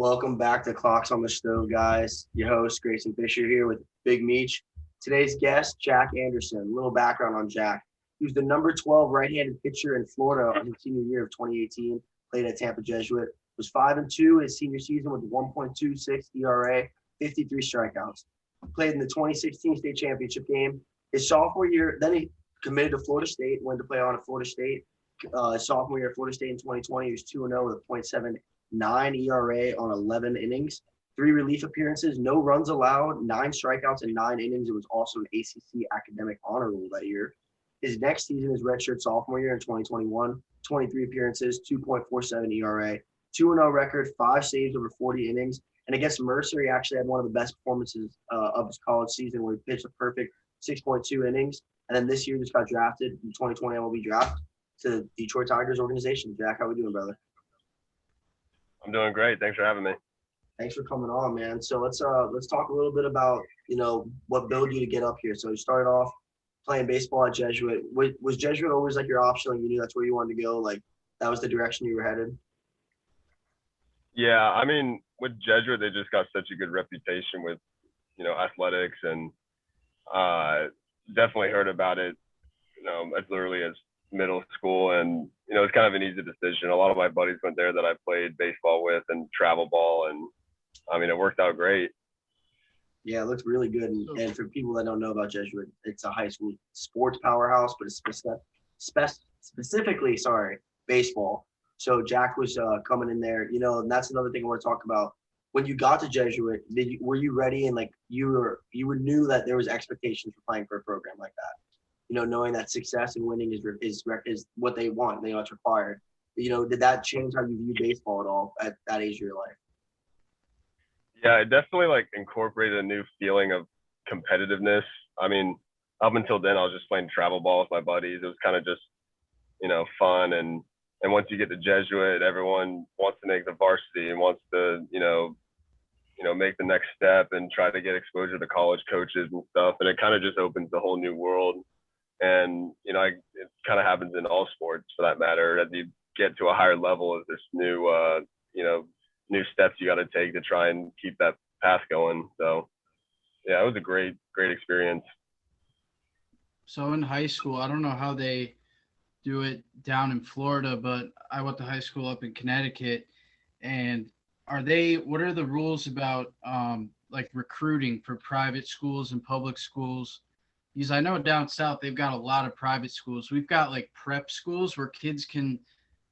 Welcome back to Clocks on the Stove, guys. Your host, Grayson Fisher, here with Big Meech. Today's guest, Jack Anderson. A little background on Jack. He was the number 12 right-handed pitcher in Florida in his senior year of 2018. Played at Tampa Jesuit. Was 5-2 his senior season with 1.26 ERA, 53 strikeouts. Played in the 2016 state championship game. His sophomore year, then he committed to Florida State, went to play on at Florida State. Sophomore year at Florida State in 2020, he was 2-0 with a .79 ERA on 11 innings, 3 relief appearances, no runs allowed, 9 strikeouts in 9 innings. It was also an ACC academic honor roll that year. His next season, his redshirt sophomore year in 2021, 23 appearances, 2.47 ERA, 2-0 record, 5 saves over 40 innings. And against Mercer, he actually had one of the best performances of his college season where he pitched a perfect 6.2 innings. And then this year just got drafted in 2020 MLB draft to the Detroit Tigers organization. Jack, how we doing, brother? I'm doing great. Thanks for having me. Thanks for coming on, man. So let's talk a little bit about, what built you to get up here. So you started off playing baseball at Jesuit. Was Jesuit always like your option? Like you knew that's where you wanted to go? Like that was the direction you were headed? Yeah, I mean, with Jesuit, they just got such a good reputation with, athletics, and definitely heard about it, as early as middle school, and it's kind of an easy decision. A lot of my buddies went there that I played baseball with and travel ball, and I mean it worked out great. Yeah, it looks really good. And for people that don't know about Jesuit, it's a high school sports powerhouse, but it's specifically baseball. So Jack was coming in there, and that's another thing I want to talk about. When you got to Jesuit, were you ready, and like you knew that there was expectations for playing for a program like that? Knowing that success and winning is what they want, what's required. Did that change how you view baseball at all at that age of your life? Yeah, it definitely incorporated a new feeling of competitiveness. I mean, up until then, I was just playing travel ball with my buddies. It was kind of just, fun. And once you get to Jesuit, everyone wants to make the varsity and wants to, make the next step and try to get exposure to college coaches and stuff. And it kind of just opens a whole new world. And, it kind of happens in all sports for that matter. As you get to a higher level, there's new, new steps you got to take to try and keep that path going. So, yeah, it was a great experience. So in high school, I don't know how they do it down in Florida, but I went to high school up in Connecticut. And what are the rules about recruiting for private schools and public schools? Because I know down south, they've got a lot of private schools. We've got prep schools where kids can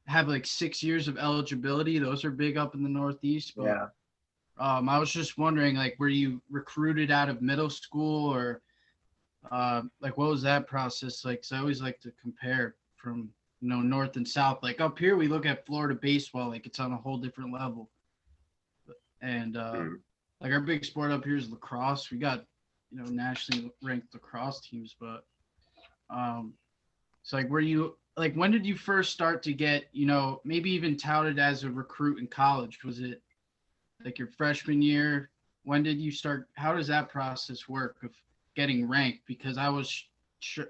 have 6 years of eligibility. Those are big up in the Northeast. But, yeah. I was just wondering, were you recruited out of middle school, or what was that process like? Because I always like to compare from, north and south. Up here, we look at Florida baseball, it's on a whole different level. And our big sport up here is lacrosse. We got, nationally ranked lacrosse teams, but it's were you when did you first start to get, maybe even touted as a recruit in college? Was it your freshman year? When did you start? How does that process work of getting ranked? Because I was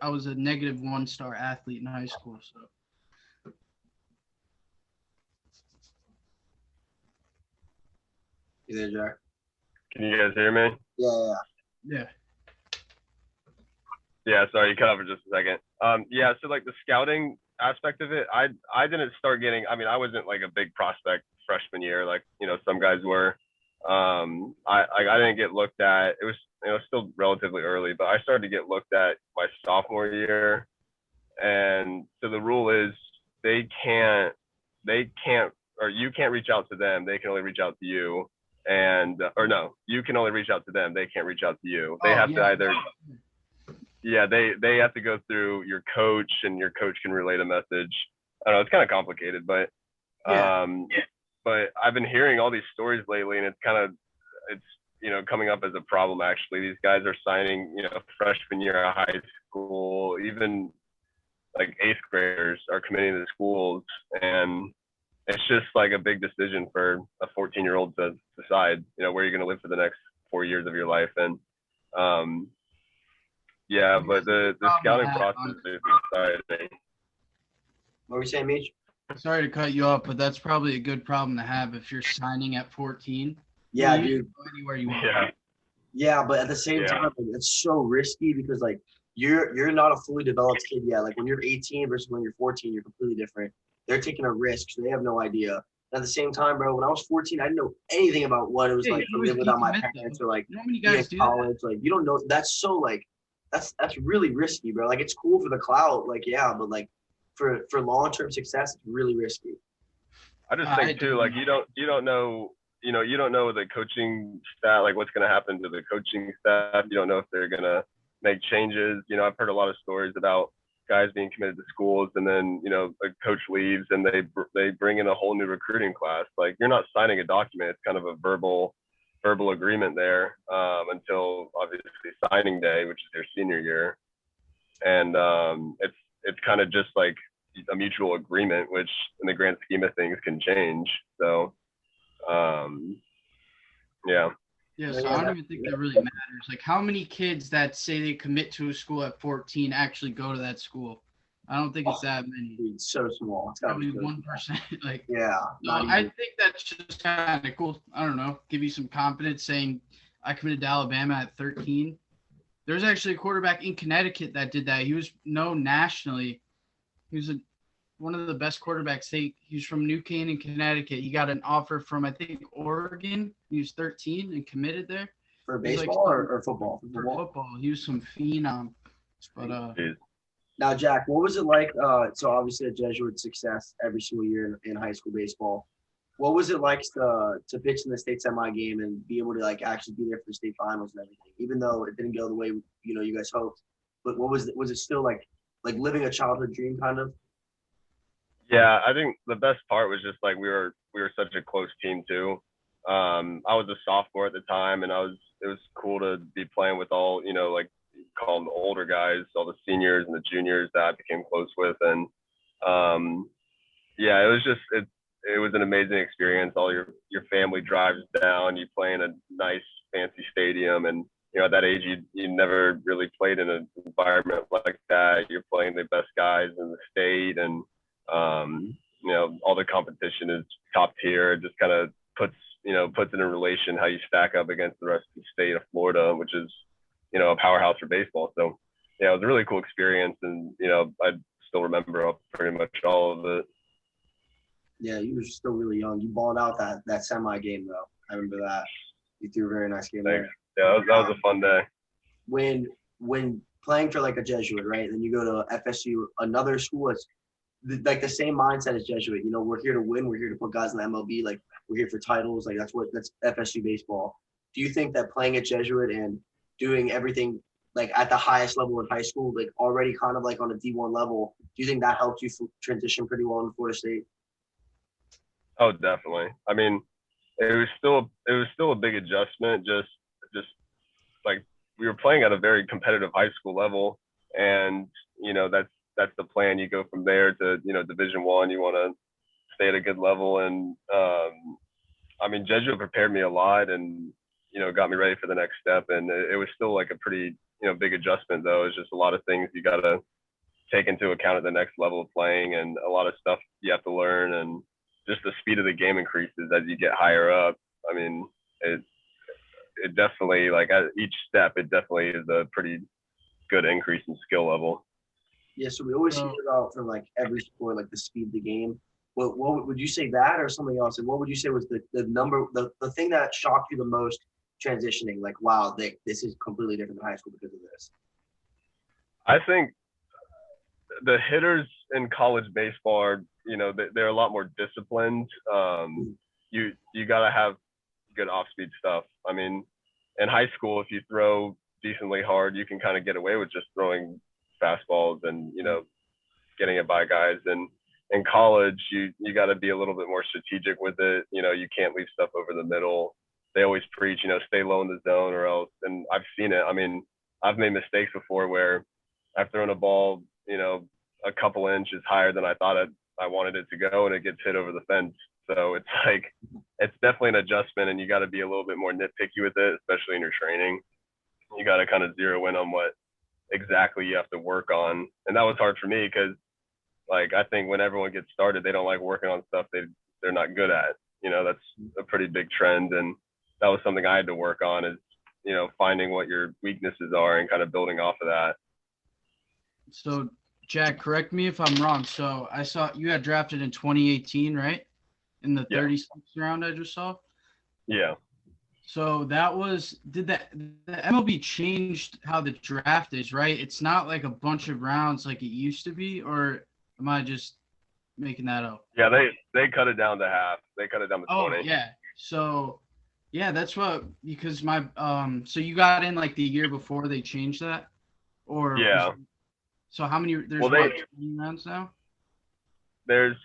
a negative 1-star athlete in high school. So. You there, Jack? Can you guys hear me? Yeah. Yeah, sorry, you cut off for just a second. So the scouting aspect of it, I didn't start getting, I mean, I wasn't a big prospect freshman year, some guys were. I didn't get looked at. It was still relatively early, but I started to get looked at my sophomore year. And so the rule is you can't reach out to them. They can only reach out to you. You can only reach out to them. They can't reach out to you. They have to either, they have to go through your coach, and your coach can relay the message. I don't know, it's kind of complicated, but but I've been hearing all these stories lately, and it's coming up as a problem. Actually, these guys are signing, freshman year of high school, even 8th graders are committing to schools, and it's just a big decision for a 14-year-old to decide, where you're going to live for the next 4 years of your life. And but the scouting process is exciting. What were you saying, Meech? Sorry to cut you off, but that's probably a good problem to have if you're signing at 14. Yeah, You can dude. go anywhere you want. Yeah. Yeah, but at the same Yeah. time, like, it's so risky because like you're not a fully developed kid yet. Like when you're 18 versus when you're 14, you're completely different. They're taking a risk, so they have no idea. At the same time, bro, when I was 14, I didn't know anything about what it was Yeah, like you to always live without my decommit though. parents or like You know how many be in guys do that? college. Like you don't know. That's so like that's really risky, bro. Like it's cool for the clout, like yeah, but like for long term success, it's really risky. I just I think too, like don't you don't know, you don't know the coaching staff, like what's going to happen to the coaching staff. You don't know if they're going to make changes. I've heard a lot of stories about guys being committed to schools, and then a coach leaves, and they bring in a whole new recruiting class. Like you're not signing a document; it's kind of a verbal agreement there until obviously signing day, which is their senior year, and it's kind of just like a mutual agreement, which in the grand scheme of things can change. So, yeah. Yeah, Yeah, so I don't even think that really matters. Like, how many kids that say they commit to a school at 14 actually go to that school? I don't think it's that many. Dude, it's so small. It's gotta Probably be so 1%. Like, yeah, so not I even. think that's just kind of cool. I don't know. Give you some confidence saying I committed to Alabama at 13. There's actually a quarterback in Connecticut that did that. He was known nationally. He was one of the best quarterbacks. He was from New Canaan, Connecticut. He got an offer from, I think, Oregon. He was 13 and committed there. For He was like baseball or football? for football. He was some phenom. But Now, Jack, what was it like? So obviously a Jesuit success every single year in high school baseball. What was it like to pitch in the state semi game and be able to like actually be there for the state finals and everything, even though it didn't go the way you guys hoped? But was it still like living a childhood dream kind of? Yeah, I think the best part was just like we were such a close team too. I was a sophomore at the time, and it was cool to be playing with all like call them the older guys, all the seniors and the juniors that I became close with, and yeah, it was an amazing experience. All your family drives down, you play in a nice fancy stadium, and at that age you never really played in an environment like that. You're playing the best guys in the state, and all the competition is top tier. It just kind of puts it in relation how you stack up against the rest of the state of Florida, which is a powerhouse for baseball. So yeah, it was a really cool experience, and I still remember pretty much all of it. Yeah, you were still really young. You balled out that semi game though. I remember that. You threw a very nice game Thanks. there. Yeah, that was a fun day. When playing for like a Jesuit, right? And then you go to FSU, another school. It's like the same mindset as Jesuit. We're here to win. We're here to put guys in the MLB. Like we're here for titles. Like that's FSU baseball. Do you think that playing at Jesuit and doing everything like at the highest level in high school, like already kind of like on a D1 level, do you think that helped you transition pretty well in Florida State? Oh, definitely. I mean, it was still a big adjustment. Just like we were playing at a very competitive high school level, and that's the plan. You go from there to Division 1. You want to stay at a good level, and I mean, Jesuit prepared me a lot, and got me ready for the next step. And it was still like a pretty big adjustment though. It's just a lot of things you got to take into account at the next level of playing, and a lot of stuff you have to learn, and just the speed of the game increases as you get higher up. I mean, it definitely, like at each step, it definitely is a pretty good increase in skill level. Yeah, so we always hear about from like every sport, like the speed of the game. What would you say that or something else? And what would you say was the thing that shocked you the most transitioning? Like, wow, this is completely different than high school because of this. I think the hitters in college baseball are, they're a lot more disciplined. You got to have good off-speed stuff. I mean, in high school, if you throw decently hard, you can kind of get away with just throwing fastballs and getting it by guys. And in college, you got to be a little bit more strategic with it. You can't leave stuff over the middle. They always preach, stay low in the zone or else. And I've seen it. I mean, I've made mistakes before where I've thrown a ball, a couple inches higher than I thought I wanted it to go, and it gets hit over the fence. So it's like, it's definitely an adjustment, and you got to be a little bit more nitpicky with it, especially in your training. You got to kind of zero in on what exactly you have to work on. And that was hard for me because like I think when everyone gets started, they don't like working on stuff they're not good at. That's a pretty big trend, and that was something I had to work on, is finding what your weaknesses are and kind of building off of that. So, Jack, correct me if I'm wrong. So I saw you got drafted in 2018, right? In the 36th round, I just saw. Yeah. So did the MLB changed how the draft is, right? It's not like a bunch of rounds like it used to be, or am I just making that up? Yeah, they cut it down to half. They cut it down to 20. Oh, yeah. So, yeah, that's because so you got in like the year before they changed that? Or yeah. So how many? There's 20 rounds now. There's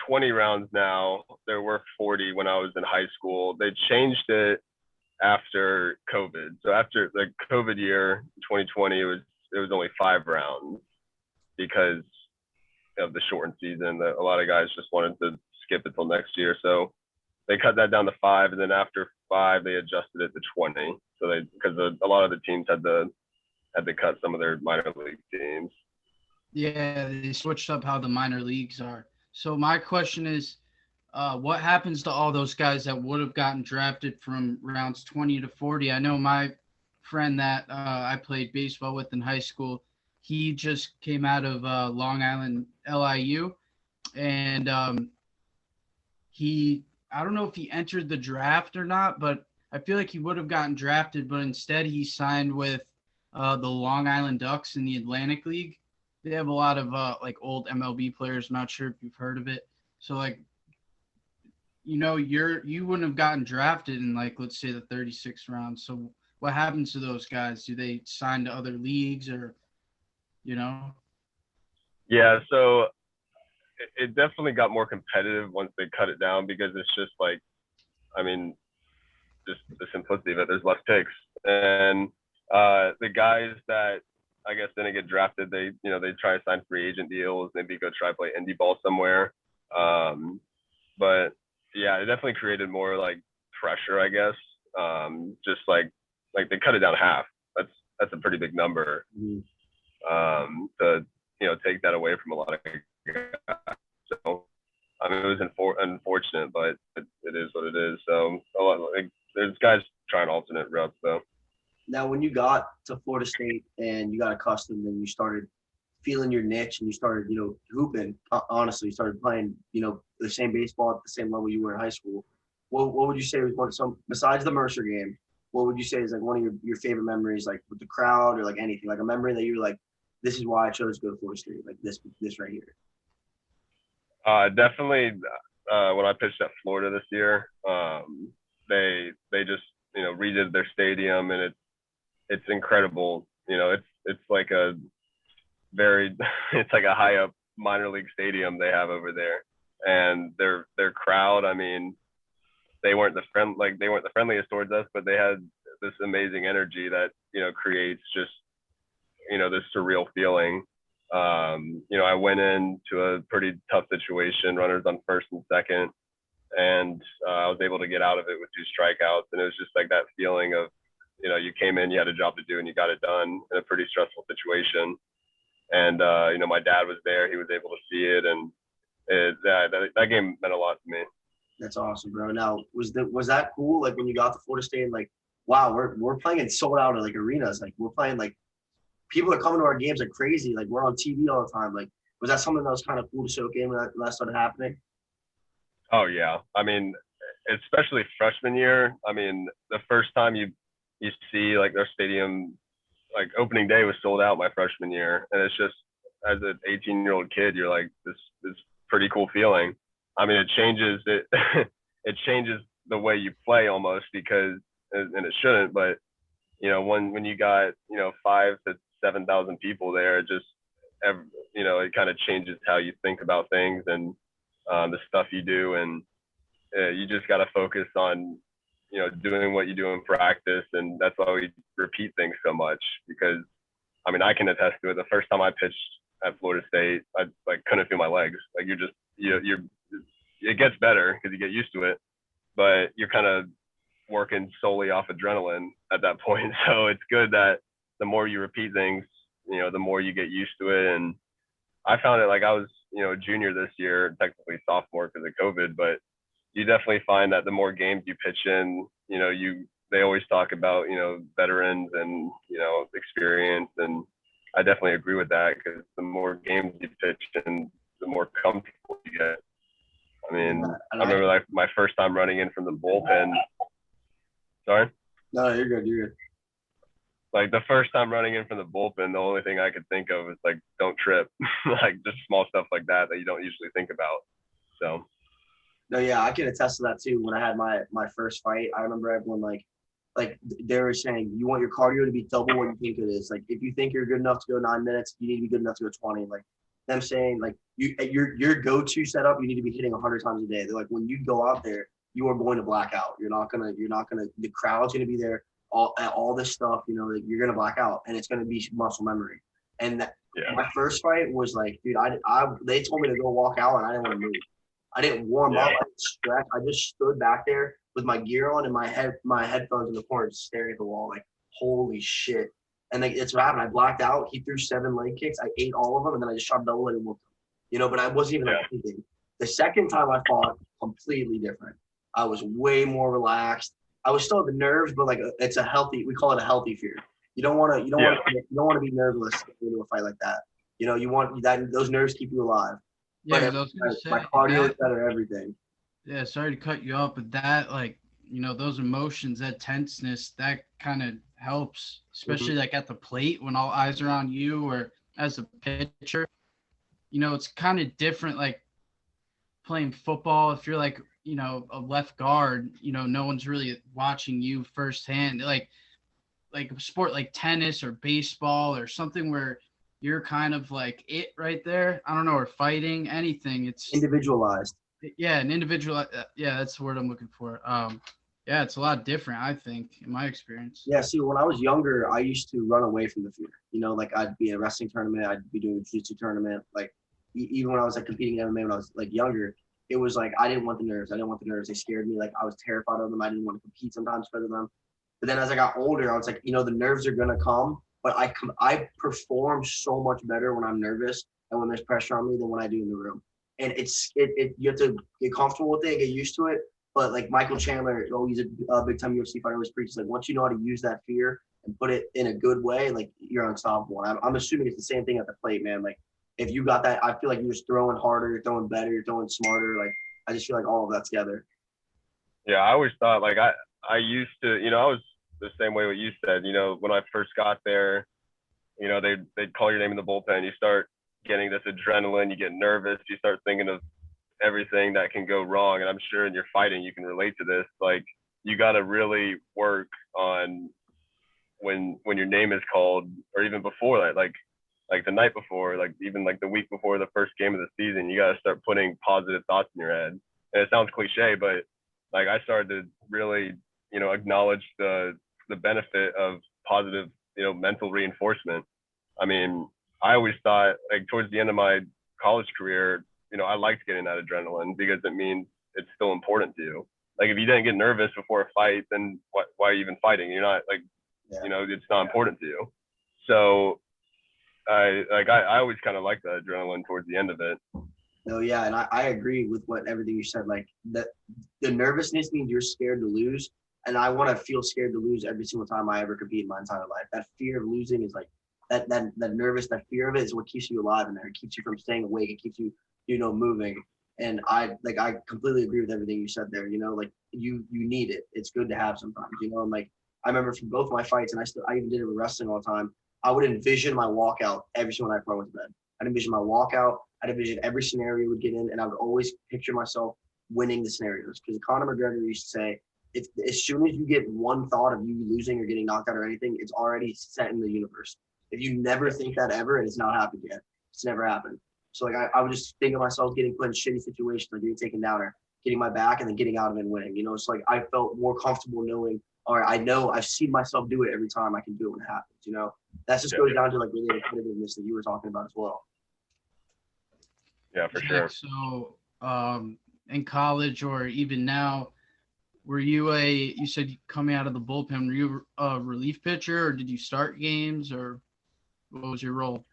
20 rounds now. There were 40 when I was in high school. They changed it after COVID. So after the COVID year, 2020, it was only 5 rounds because of the shortened season. That a lot of guys just wanted to skip it till next year. So they cut that down to 5, and then after 5, they adjusted it to 20. So because a lot of the teams had to cut some of their minor league teams. Yeah, they switched up how the minor leagues are. So my question is, what happens to all those guys that would have gotten drafted from rounds 20 to 40? I know my friend that I played baseball with in high school, he just came out of Long Island LIU, and I don't know if he entered the draft or not, but I feel like he would have gotten drafted, but instead he signed with the Long Island Ducks in the Atlantic League. They have a lot of like old MLB players. I'm not sure if you've heard of it. So like, you wouldn't have gotten drafted in like, let's say the 36th round. So what happens to those guys? Do they sign to other leagues or, Yeah. So it definitely got more competitive once they cut it down, because it's just like, I mean, just the simplicity of it. There's less picks, and the guys that I guess didn't get drafted, they try to sign free agent deals, maybe go try to play indie ball somewhere. But yeah, it definitely created more like pressure, I guess. Just like they cut it down half. That's a pretty big number. To take that away from a lot of guys. So I mean, it was unfortunate, but it is what it is. So there's guys trying alternate routes though. Now, when you got to Florida State and you got accustomed and you started feeling your niche and you started, hooping, honestly, you started playing, the same baseball at the same level you were in high school, what would you say was besides the Mercer game, what would you say is like one of your favorite memories, like with the crowd or like anything, like a memory that you were like, this is why I chose to go to Florida State, like this right here? Definitely when I pitched at Florida this year, they just, redid their stadium, and it's incredible. It's like a very it's like a high up minor league stadium they have over there, and their crowd, I mean, they weren't the friendliest towards us, but they had this amazing energy that creates just this surreal feeling. I went into a pretty tough situation, runners on first and second, and I was able to get out of it with 2 strikeouts, and it was just like that feeling of you came in, you had a job to do, and you got it done in a pretty stressful situation. And my dad was there; he was able to see it, and that game meant a lot to me. That's awesome, bro. Now, was that cool? Like when you got to Florida State, and like, wow, we're playing in sold out like arenas. Like we're playing like people are coming to our games like crazy. Like we're on TV all the time. Like, was that something that was kind of cool to soak in when that started happening? Oh yeah, I mean, especially freshman year. I mean, the first time you see like their stadium, like opening day was sold out my freshman year, and it's just, as an 18-year-old kid, you're like, this pretty cool feeling. I mean, it changes it changes the way you play almost, because, and it shouldn't, but when you got 5,000 to 7,000 people there, it just it kind of changes how you think about things and the stuff you do, and you just got to focus on doing what you do in practice, and that's why we repeat things so much. Because I mean, I can attest to it. The first time I pitched at Florida State, I like couldn't feel my legs. Like you're it gets better because you get used to it, but you're kind of working solely off adrenaline at that point. So it's good that the more you repeat things, the more you get used to it. And I found it like I was a junior this year, technically sophomore because of COVID, but you definitely find that the more games you pitch in, they always talk about, veterans and, experience. And I definitely agree with that because the more games you pitch in, the more comfortable you get. I mean, I remember like my first time running in from the bullpen. Sorry? No, you're good. You're good. Like the first time running in from the bullpen, the only thing I could think of is like, don't trip. Like just small stuff like that you don't usually think about. So. No, yeah, I can attest to that too. When I had my first fight, I remember everyone like they were saying, you want your cardio to be double what you think it is. Like if you think you're good enough to go 9 minutes, you need to be good enough to go 20. Like them saying like your go-to setup, you need to be hitting 100 times a day. They're like, when you go out there, you are going to black out. You're not gonna. The crowd's gonna be there. All this stuff, like you're gonna black out, and it's gonna be muscle memory. And my first fight was like, dude, they told me to go walk out, and I didn't want to move. I didn't warm up. I didn't stretch. I just stood back there with my gear on and my headphones in the corner, just staring at the wall, like holy shit. And like it's what happened. I blacked out. He threw 7 leg kicks. I ate all of them, and then I just shot double leg and whooped him. But I wasn't even like thinking. The second time I fought, completely different. I was way more relaxed. I was still the nerves, but like it's a healthy. We call it a healthy fear. You don't want to be nerveless into a fight like that. You want that. Those nerves keep you alive. Yeah, but my cardio is better. Everything. Yeah, sorry to cut you off, but that those emotions, that tenseness, that kind of helps, especially like at the plate when all eyes are on you, or as a pitcher. It's kind of different. Like playing football, if you're like a left guard, no one's really watching you firsthand. Like a sport like tennis or baseball or something where you're kind of like it right there. I don't know, or fighting, anything. It's individualized. Yeah, an individual. Yeah, that's the word I'm looking for. Yeah, it's a lot different, I think, in my experience. Yeah, see, when I was younger, I used to run away from the fear. Like I'd be in a wrestling tournament, I'd be doing a jiu-jitsu tournament. Like even when I was like competing in MMA when I was like younger, it was like I didn't want the nerves. They scared me. Like I was terrified of them. I didn't want to compete sometimes because of them. But then as I got older, I was like, the nerves are gonna come, but I perform so much better when I'm nervous and when there's pressure on me than when I do in the room. And you have to get comfortable with it, get used to it. But like Michael Chandler, he's a big time UFC fighter, always preaches like once you know how to use that fear and put it in a good way, like you're unstoppable. And I'm assuming it's the same thing at the plate, man. Like if you got that, I feel like you're just throwing harder, you're throwing better, you're throwing smarter. Like I just feel like all of that together. Yeah, I always thought like I used to, I was the same way what you said. When I first got there, they'd call your name in the bullpen. You start getting this adrenaline, you get nervous, you start thinking of everything that can go wrong. And I'm sure in your fighting, you can relate to this. Like you got to really work on when your name is called, or even before that, like the night before, like even like the week before the first game of the season, you got to start putting positive thoughts in your head. And it sounds cliche, but like I started to really, acknowledge the benefit of positive, mental reinforcement. I mean, I always thought like towards the end of my college career, I liked getting that adrenaline because it means it's still important to you. Like if you didn't get nervous before a fight, then why are you even fighting? You're not like, it's not important to you. So I always kind of like the adrenaline towards the end of it. No, yeah, and I agree with everything you said. Like the nervousness means you're scared to lose, and I want to feel scared to lose every single time I ever compete in my entire life. That fear of losing is like that that fear of it is what keeps you alive in there. It keeps you from staying awake. It keeps you moving. And I completely agree with everything you said there. Like you need it. It's good to have sometimes. And like I remember from both my fights, and I even did it with wrestling all the time. I would envision my walkout every single night before I went to bed. I'd envision my walkout. I'd envision every scenario we would get in, and I would always picture myself winning the scenarios. Because Conor McGregor used to say, as soon as you get one thought of you losing or getting knocked out or anything, it's already set in the universe. If you never think that ever, and it's not happened yet. It's never happened. So like I would just think of myself getting put in shitty situations, like getting taken down or getting my back and then getting out of it and winning. It's like I felt more comfortable knowing, all right, I know I've seen myself do it every time. I can do it when it happens. That just goes down to like really the competitiveness that you were talking about as well. Yeah, for sure. So in college or even now, were you you said coming out of the bullpen, were you a relief pitcher or did you start games or what was your role?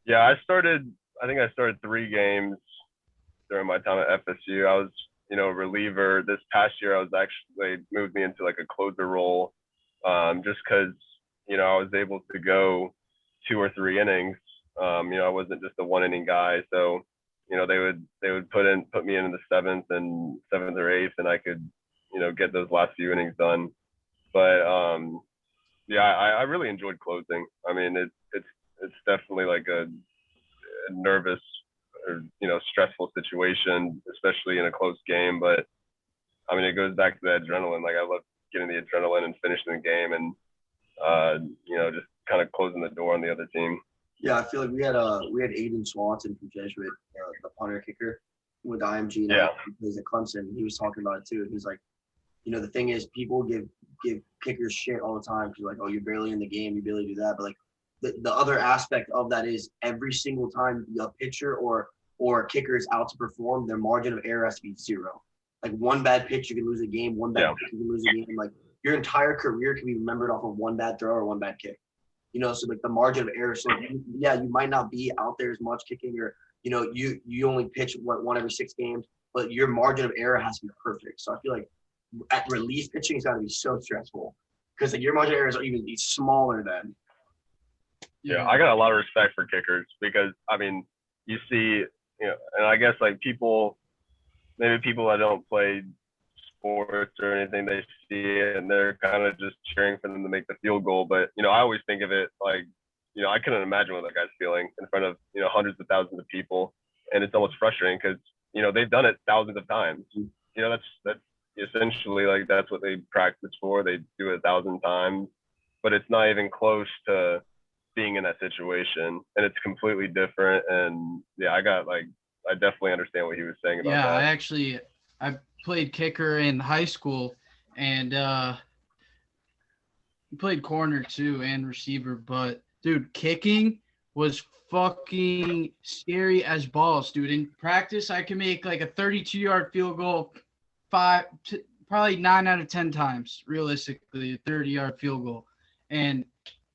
Yeah, I started I think I started 3 games during my time at FSU. I was, a reliever. This past year, I was actually moved me into like a closer role, just because, I was able to go 2 or 3 innings. I wasn't just a 1 inning guy, so they would put me in the seventh or eighth, and I could, get those last few innings done. But yeah, I really enjoyed closing. I mean, it's definitely like a nervous or stressful situation, especially in a close game. But I mean, it goes back to the adrenaline. Like I love getting the adrenaline and finishing the game, and just kind of closing the door on the other team. Yeah, I feel like we had Aiden Swanson from Jesuit, the punter kicker with IMG. Now. Yeah. He plays at Clemson. He was talking about it too. He was like, the thing is, people give kickers shit all the time because like, oh, you're barely in the game, you barely do that. But like, the other aspect of that is every single time a pitcher or a kicker is out to perform, their margin of error has to be 0. Like one bad pitch, you can lose a game. One bad pitch, you can lose a game. Like your entire career can be remembered off of one bad throw or one bad kick. So like the margin of error. So you might not be out there as much kicking, or you only pitch one every 6 games, but your margin of error has to be perfect. So I feel like at relief pitching, it's got to be so stressful because like your margin of errors are even smaller than. Yeah, I got a lot of respect for kickers because I mean, you see, and I guess like maybe people that don't play sports or anything, they see it and they're kind of just cheering for them to make the field goal. But I always think of it like, I couldn't imagine what that guy's feeling in front of hundreds of thousands of people, and it's almost frustrating because they've done it thousands of times. That's essentially like that's what they practice for. They do it 1,000 times, but it's not even close to being in that situation, and it's completely different. And yeah, I definitely understand what he was saying about that. I played kicker in high school, and played corner too and receiver. But dude, kicking was fucking scary as balls, dude. In practice, I can make like a 32-yard field goal probably 9 out of 10 times, realistically, a 30-yard field goal. And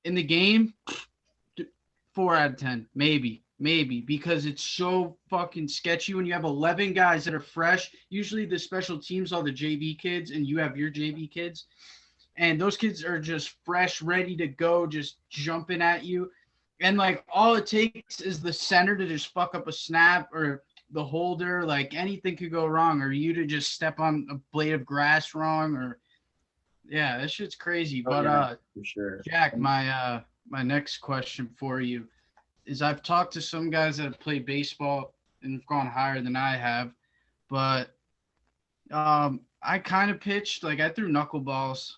in the game, 4 out of 10, maybe, because it's so fucking sketchy when you have 11 guys that are fresh. Usually the special teams are the JV kids, and you have your JV kids. And those kids are just fresh, ready to go, just jumping at you. And, like, all it takes is the center to just fuck up a snap, or the holder. Like, anything could go wrong, or you to just step on a blade of grass wrong, or yeah, that shit's crazy. But for sure. Jack, my next question for you is, I've talked to some guys that have played baseball and have gone higher than I have, but I kind of pitched, like I threw knuckleballs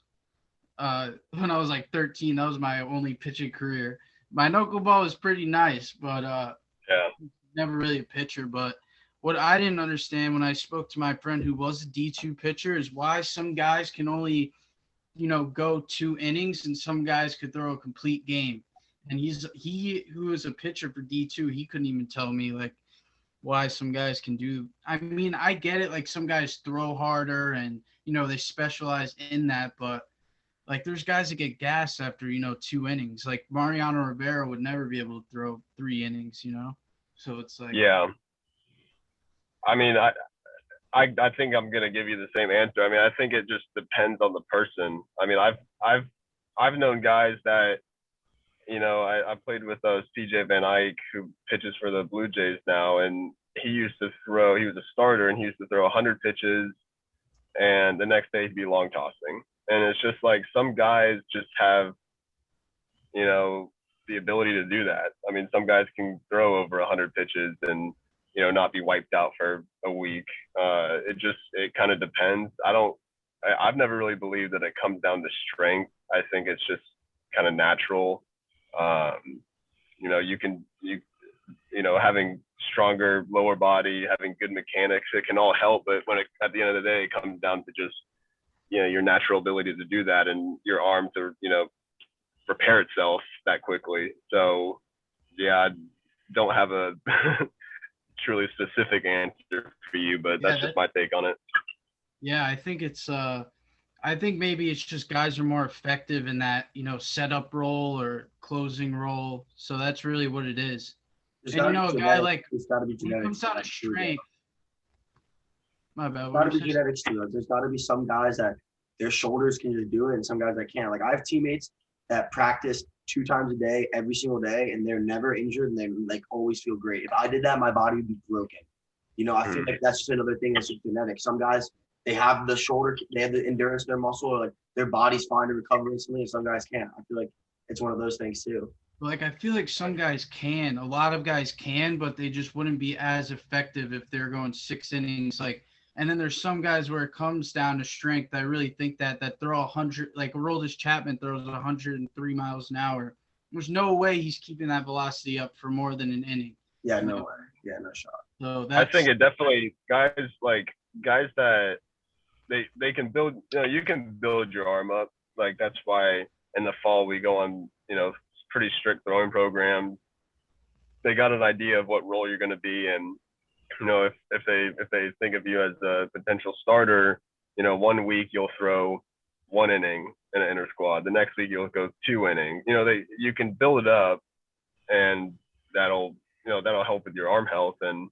when I was like 13. That was my only pitching career. My knuckleball was pretty nice, but never really a pitcher. But what I didn't understand when I spoke to my friend who was a D2 pitcher is why some guys can only, go 2 innings and some guys could throw a complete game. And he who was a pitcher for D2, he couldn't even tell me like why some guys can do. I mean, I get it, like some guys throw harder and they specialize in that, but like there's guys that get gassed after 2 innings. Like Mariano Rivera would never be able to throw 3 innings, So it's like, yeah. I mean, I think I'm gonna give you the same answer. I mean, I think it just depends on the person. I mean, I've known guys that, I played with CJ Van Eyck, who pitches for the Blue Jays now, and he was a starter, and he used to throw 100 pitches, and the next day he'd be long tossing. And it's just like some guys just have, the ability to do that. I mean, some guys can throw over 100 pitches and, not be wiped out for a week. It kind of depends. I've never really believed that it comes down to strength. I think it's just kind of natural. Having stronger lower body, having good mechanics, it can all help. But at the end of the day, it comes down to just, your natural ability to do that and your arm to, repair itself that quickly. So, yeah, I don't have a truly specific answer for you, but that's just my take on it. Yeah, I think I think maybe it's just guys are more effective in that, setup role or closing role. So that's really what it is. There's And gotta a be guy genetics. like There's got to be when it genetics. comes down to to do that. strength. My bad. Got What to do be you say? genetics to it. There's got to be some guys that their shoulders can just do it, and some guys that can't. Like I have teammates that practice 2 times a day, every single day, and they're never injured, and they like always feel great. If I did that, my body would be broken. I feel like that's just another thing that's just genetic. Some guys they have the shoulder, they have the endurance in their muscle, or like their body's fine to recover instantly, and some guys can't. I feel like it's one of those things too. Like I feel like some guys can, a lot of guys can, but they just wouldn't be as effective if they're going 6 innings. Like, and then there's some guys where it comes down to strength. I really think that throw 100, like Aroldis Chapman throws 103 miles an hour. There's no way he's keeping that velocity up for more than an inning. Yeah, no way. Yeah, no shot. So I that's, think it definitely guys that they can build. You can build your arm up. Like that's why in the fall we go on pretty strict throwing programs. They got an idea of what role you're going to be, and if they think of you as a potential starter, 1 week you'll throw 1 inning in an inter squad. The next week you'll go 2 innings. You can build it up, and that'll help with your arm health and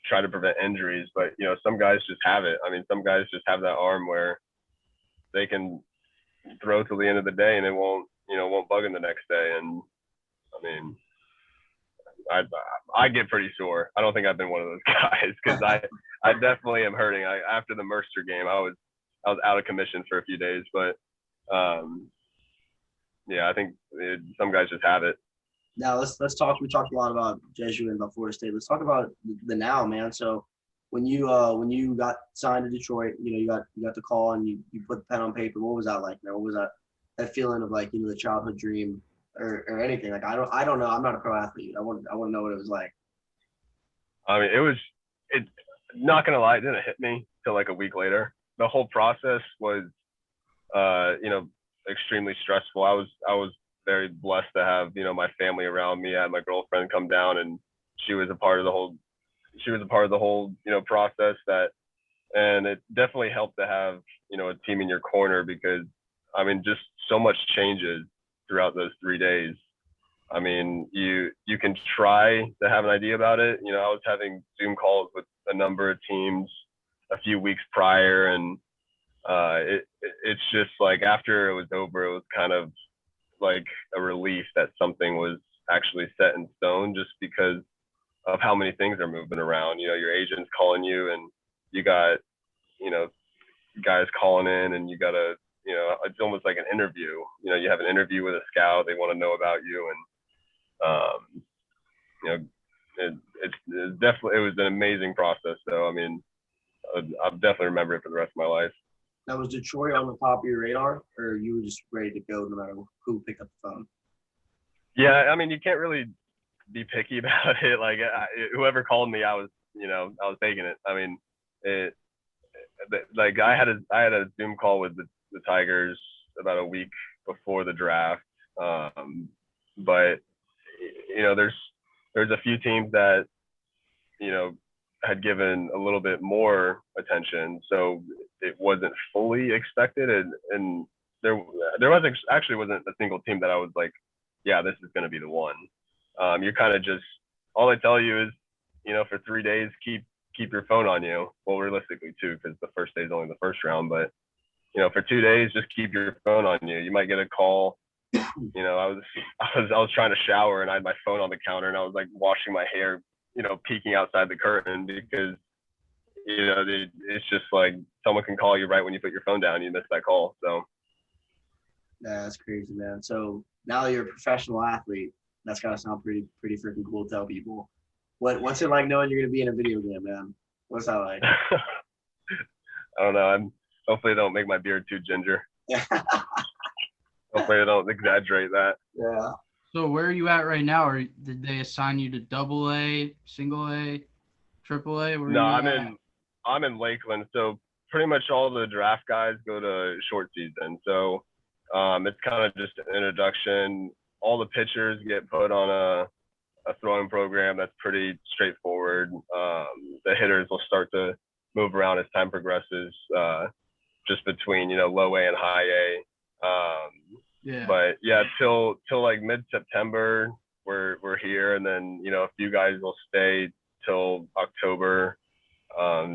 try to prevent injuries. But some guys just have it. I mean, some guys just have that arm where they can throw till the end of the day and it won't bug them the next day. And I mean, I get pretty sore. I don't think I've been one of those guys because I definitely am hurting. After the Mercer game, I was out of commission for a few days, but yeah, I think some guys just have it. Now let's talk. We talked a lot about Jesuit and about Florida State. Let's talk about the now, man. So when you got signed to Detroit, you got the call and you put the pen on paper. What was that like, man? What was that feeling of like the childhood dream or anything? Like I don't know. I'm not a pro athlete. I want to know what it was like. I mean, it not gonna lie, it didn't hit me till like a week later. The whole process was extremely stressful. I was very blessed to have my family around me. I had my girlfriend come down, and she was a part of the whole process. And it definitely helped to have a team in your corner because I mean just so much changes throughout those 3 days. I mean, you can try to have an idea about it. I was having Zoom calls with a number of teams a few weeks prior, and it's just like after it was over, it was kind of like a relief that something was actually set in stone, just because of how many things are moving around. Your agent's calling you, and you got guys calling in, and you gotta it's almost like an interview. You have an interview with a scout. They want to know about you, and it's definitely, it was an amazing process. So I mean, I'll definitely remember it for the rest of my life. Now, was Detroit on the top of your radar, or you were just ready to go no matter who picked up the phone? Yeah, I mean, you can't really be picky about it. Like whoever called me, I was taking it. I mean, like I had a Zoom call with the Tigers about a week before the draft, but there's a few teams that had given a little bit more attention, so it wasn't fully expected, and there wasn't a single team that I was like, yeah, this is going to be the one. You're kind of just, all I tell you is, for 3 days, keep your phone on you. Well, realistically too, because the first day is only the first round, but for 2 days, just keep your phone on you. You might get a call. I was trying to shower and I had my phone on the counter and I was like washing my hair, peeking outside the curtain because, it's just like someone can call you right when you put your phone down and you miss that call. So. Yeah, that's crazy, man. So now that you're a professional athlete, that's gotta sound pretty freaking cool to tell people. What's it like knowing you're gonna be in a video game, man? What's that like? I don't know. Hopefully they don't make my beard too ginger. Yeah. Hopefully they don't exaggerate that. Yeah. so where are you at right now? Or did they assign you to AA, single A, triple A? No, I'm in Lakeland. So pretty much all the draft guys go to short season. So it's kind of just an introduction. All the pitchers get put on a throwing program that's pretty straightforward. The hitters will start to move around as time progresses, just between low A and high A. Yeah. But yeah, till like mid-September, we're here, and then a few guys will stay till October,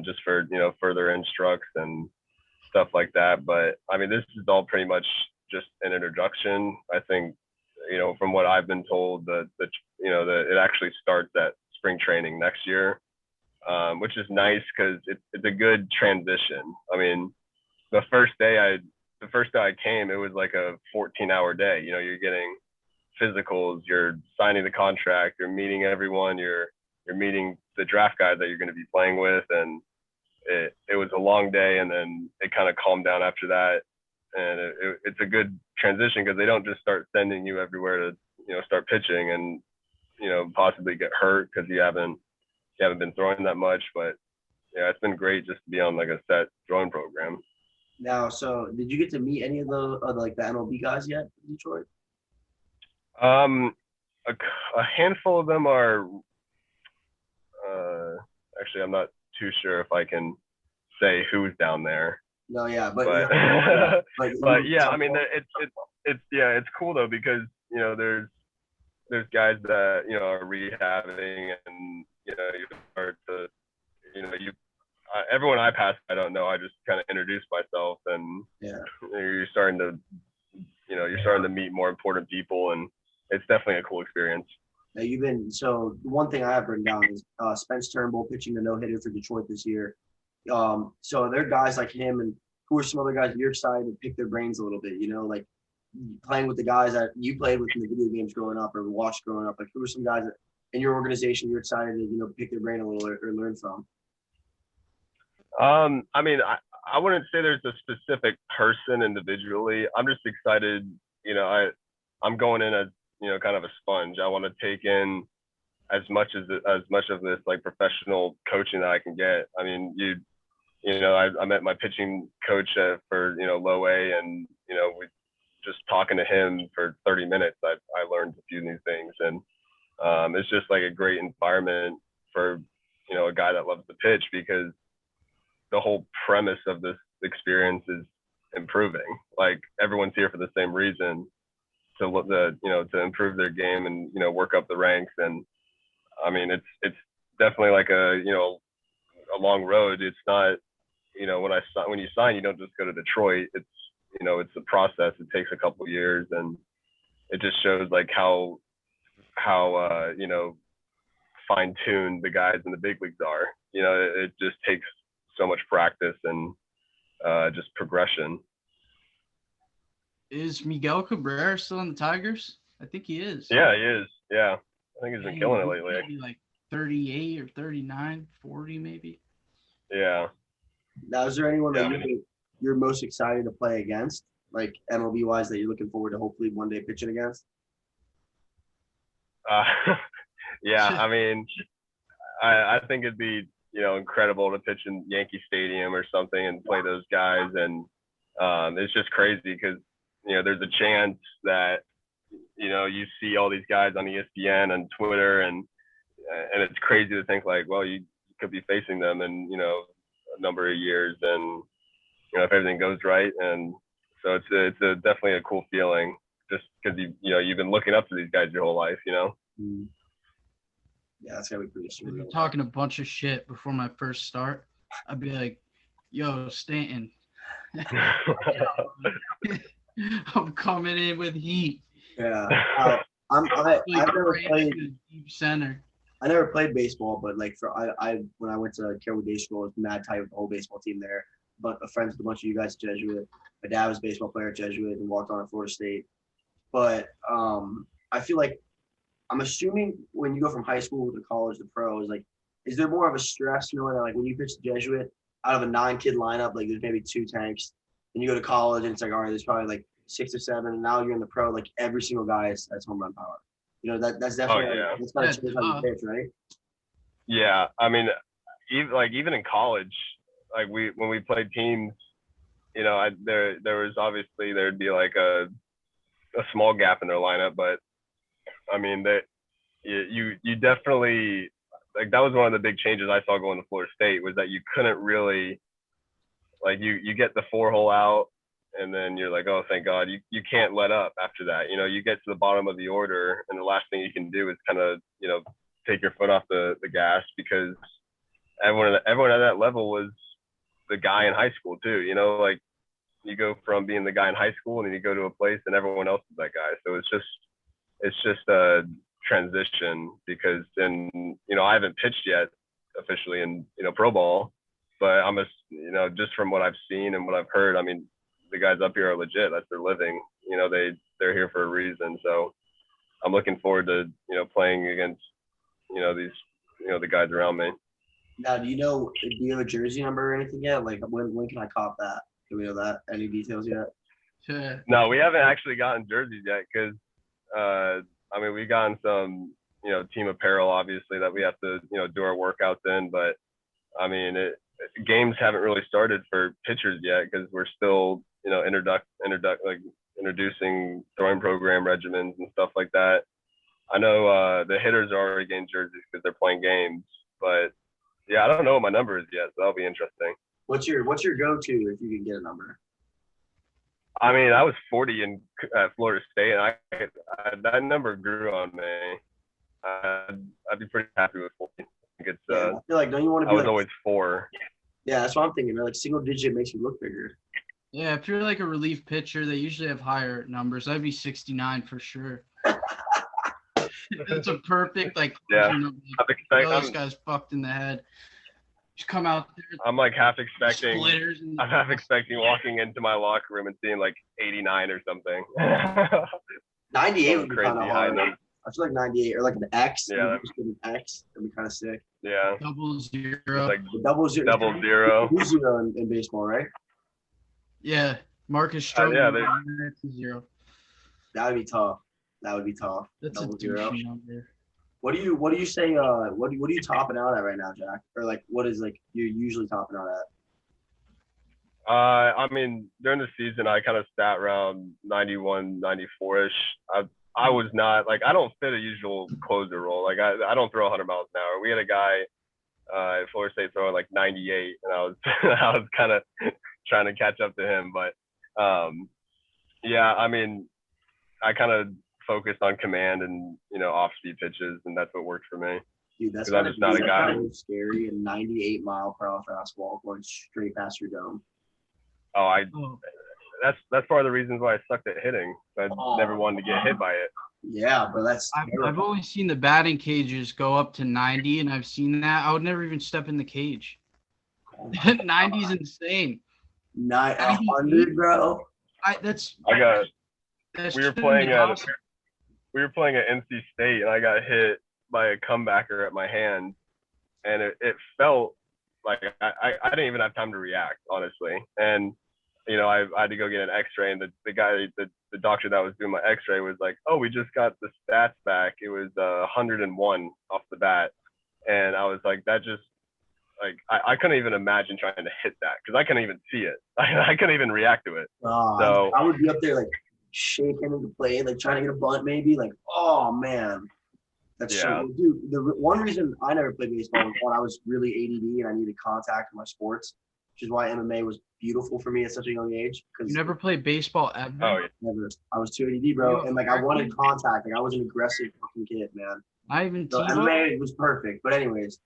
just for further instructs and stuff like that. But I mean, this is all pretty much just an introduction. I think from what I've been told, that it actually starts at spring training next year, which is nice because it's a good transition. I mean, the first day I came, it was like a 14-hour day. You're getting physicals, you're signing the contract, you're meeting everyone, you're meeting the draft guys that you're going to be playing with, and it was a long day, and then it kind of calmed down after that. And it's a good transition because they don't just start sending you everywhere to start pitching and possibly get hurt because you haven't been throwing that much. But yeah, it's been great just to be on like a set throwing program. Now, so did you get to meet any of the like the MLB guys yet in Detroit? A handful of them are. Actually, I'm not too sure if I can say who's down there. No, yeah, but but yeah, I mean, it's cool though, because there's guys that are rehabbing, and you start to everyone I pass, I don't know, I just kind of introduce myself, and you're starting to meet more important people, and it's definitely a cool experience. Now so one thing I have written down is Spence Turnbull pitching the no-hitter for Detroit this year. So there are guys like him, and who are some other guys you're excited to pick their brains a little bit, like playing with the guys that you played with in the video games growing up or watched growing up. Like, who are some guys that in your organization you're excited to pick their brain a little or learn from? I mean, I wouldn't say there's a specific person individually. I'm just excited. I'm going in as kind of a sponge. I want to take in as much of this like professional coaching that I can get. I mean, I met my pitching coach for low A, and we just talking to him for 30 minutes. I learned a few new things, and it's just like a great environment for a guy that loves to pitch, because the whole premise of this experience is improving. Like, everyone's here for the same reason, to improve their game and work up the ranks. And I mean, it's definitely like a long road. It's not when you sign, you don't just go to Detroit. It's it's a process. It takes a couple of years, and it just shows like how fine-tuned the guys in the big leagues are. It just takes so much practice and just progression. Is Miguel Cabrera still in the Tigers? I think he is. Yeah, he is. Yeah, I think he's been killing it lately. Maybe like 38 or 39, 40 maybe. Yeah. Now, is there anyone that you're most excited to play against, like MLB wise, that you're looking forward to hopefully one day pitching against? Yeah, I mean, I think it'd be incredible to pitch in Yankee Stadium or something and play those guys, and it's just crazy because there's a chance that you see all these guys on ESPN and Twitter, and it's crazy to think like, well, you could be facing them in a number of years, and if everything goes right. And so it's definitely a cool feeling, just because you've been looking up to these guys your whole life. Mm-hmm. Yeah, that's gotta be pretty sweet. If you're talking a bunch of shit before my first start, I'd be like, "Yo, Stanton, I'm coming in with heat." Yeah, I've never played deep center. I never played baseball, but like when I went to Carroll Day School, I was mad tight with the whole baseball team there. But friends with a bunch of you guys at Jesuit. My dad was a baseball player at Jesuit and walked on at Florida State. But I feel like, I'm assuming when you go from high school to college to pros, like, is there more of a stress knowing that like when you pitch the Jesuit out of a 9-kid lineup, like there's maybe 2 tanks, and you go to college and it's like, all right, there's probably like 6 or 7, and now you're in the pro, like every single guy has home run power. That's definitely that's gotta change how you pitch, right? Yeah, I mean, even in college, like when we played teams, there was obviously there'd be like a small gap in their lineup, but I mean that you definitely, like, that was one of the big changes I saw going to Florida State, was that you couldn't really, like, you get the 4-hole out, and then you're like, oh, thank God. You can't let up after that. You know, you get to the bottom of the order, and the last thing you can do is kind of, you know, take your foot off the gas, because everyone at that level was the guy in high school too. You know, like you go from being the guy in high school and then you go to a place and everyone else is that guy. So it's just a transition, because then, you know, I haven't pitched yet officially in, you know, pro ball, but you know, just from what I've seen and what I've heard, I mean, the guys up here are legit. That's their living. You know, they're here for a reason. So I'm looking forward to, you know, playing against, you know, these, you know, the guys around me. Now, do you have a jersey number or anything yet? Like, when can I cop that? Do we know that? Any details yet? Yeah. No, we haven't actually gotten jerseys yet, because, I mean, we've gotten some, you know, team apparel, obviously, that we have to, you know, do our workouts in. But, I mean, games haven't really started for pitchers yet, because we're still, you know, introducing throwing program regimens and stuff like that. I know the hitters are already getting jerseys because they're playing games, but yeah, I don't know what my number is yet, so that'll be interesting. What's your go-to if you can get a number? I mean, I was 40 at Florida State, and that number grew on me. I'd be pretty happy with 40. I think it's. I feel like, don't you want to be? I was always 4. Yeah, that's what I'm thinking. Like, single digit makes you look bigger. Yeah, if you're like a relief pitcher, they usually have higher numbers. I'd be 69 for sure. It's a perfect, like, yeah. This guy's fucked in the head. Just come out there. I'm like half expecting. I'm half expecting walking into my locker room and seeing like 89 or something. 98 would be kind of hard. Number. I feel like 98 or like an X. Yeah. Just get an X. That'd be kind of sick. Yeah. Double zero. Like double zero. Double zero. Zero in baseball, right? Yeah. Marcus Stroman. Yeah, zero. That would be tough. That's double a zero. Number. What do you say? What are you topping out at right now, Jack? Or like, what is like you're usually topping out at? I mean, during the season, I kind of sat around 91, 94-ish. I was not like, I don't fit a usual closer role. Like I don't throw 100 miles an hour. We had a guy at Florida State throwing like 98, and I was kind of trying to catch up to him. But yeah, I mean, I kind of focused on command and, you know, off-speed pitches, and that's what worked for me. Dude, that's I'm just not a guy. Scary, and 98 mile per hour fastball going straight past your dome. That's part of the reasons why I sucked at hitting. I never wanted to get hit by it. Yeah, but that's. I've only seen the batting cages go up to 90, and I've seen that. I would never even step in the cage. 90 is insane. 100, bro. We were playing at NC State, and I got hit by a comebacker at my hand, and it felt like I didn't even have time to react, honestly. And you know, I had to go get an X-ray, and the doctor that was doing my X-ray was like, "Oh, we just got the stats back. It was 101 off the bat," and I was like, "That just like I couldn't even imagine trying to hit that, because I couldn't even see it. I couldn't even react to it." So I would be up there like shaking into play, like trying to get a bunt, maybe. Like, oh man, that's so. Dude, the one reason I never played baseball was when I was really ADD and I needed contact in my sports, which is why MMA was beautiful for me at such a young age. You never played baseball ever? Oh, yeah. Never. I was too ADD, bro, and like I wanted contact. Like I was an aggressive fucking kid, man. I even so MMA was perfect, but anyways,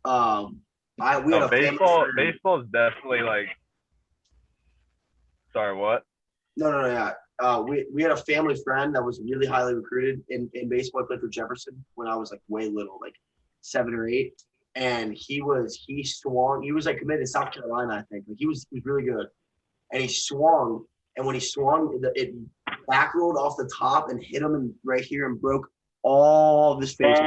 we had a baseball is definitely like. Sorry, what? No, yeah. We had a family friend that was really highly recruited in baseball. I played for Jefferson when I was like way little, like 7 or 8. And he swung. He was like committed to South Carolina, I think. Like he was really good. And he swung. And when he swung, it back rolled off the top and hit him right here and broke all of his face.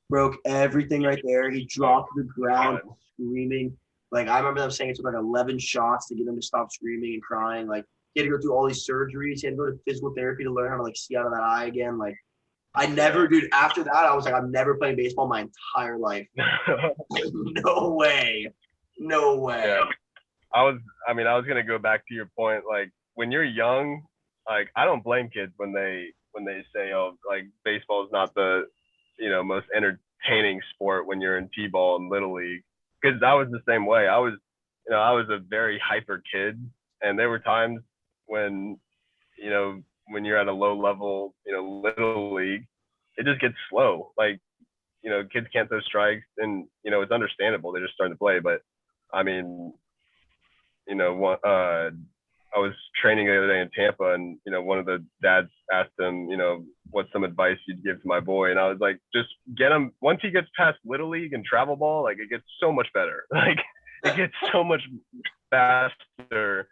Broke everything right there. He dropped to the ground screaming. Like I remember them saying it took like 11 shots to get him to stop screaming and crying. Like he had to go through all these surgeries. He had to go to physical therapy to learn how to like see out of that eye again. Like I never, dude. After that, I was like, I'm never playing baseball my entire life. No way. Yeah. I was gonna go back to your point. Like when you're young, like I don't blame kids when they say, oh, like baseball is not the, you know, most entertaining sport when you're in T-ball and Little League. Because I was the same way. I was a very hyper kid, and there were times when, when you're at a low level, little league, it just gets slow. Like, kids can't throw strikes, and, it's understandable. They're just starting to play. But, I mean, I was training the other day in Tampa, and, one of the dads asked him, what's some advice you'd give to my boy? And I was like, just get him, once he gets past little league and travel ball, like, it gets so much better. Like, it gets so much faster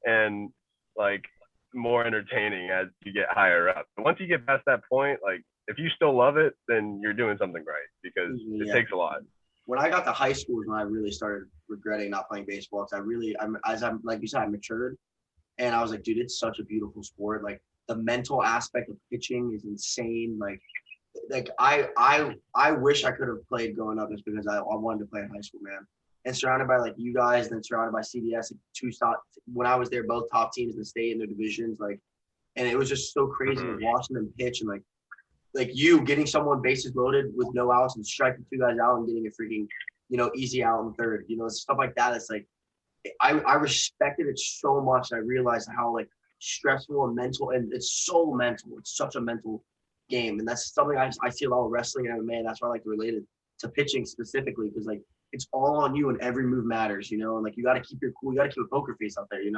and, like, more entertaining as you get higher up. Once you get past that point, like, if you still love it, then you're doing something right, because it takes a lot. When I got to high school is when I really started regretting not playing baseball, because I'm like you said, I matured, and I was like, dude, it's such a beautiful sport. Like, the mental aspect of pitching is insane. Like I wish I could have played growing up, just because I wanted to play in high school, man. And surrounded by like you guys, and then surrounded by CDS, when I was there, both top teams in the state in their divisions, like, and it was just so crazy watching them pitch, and like you getting someone bases loaded with no outs and striking two guys out and getting a freaking, easy out in third, stuff like that. It's like, I respected it so much. And I realized how like stressful and mental, and it's so mental. It's such a mental game. And that's something I see a lot of wrestling and MMA. That's why I like to relate it to pitching specifically, because like, it's all on you and every move matters, and like, you got to keep your cool. You got to keep a poker face out there, you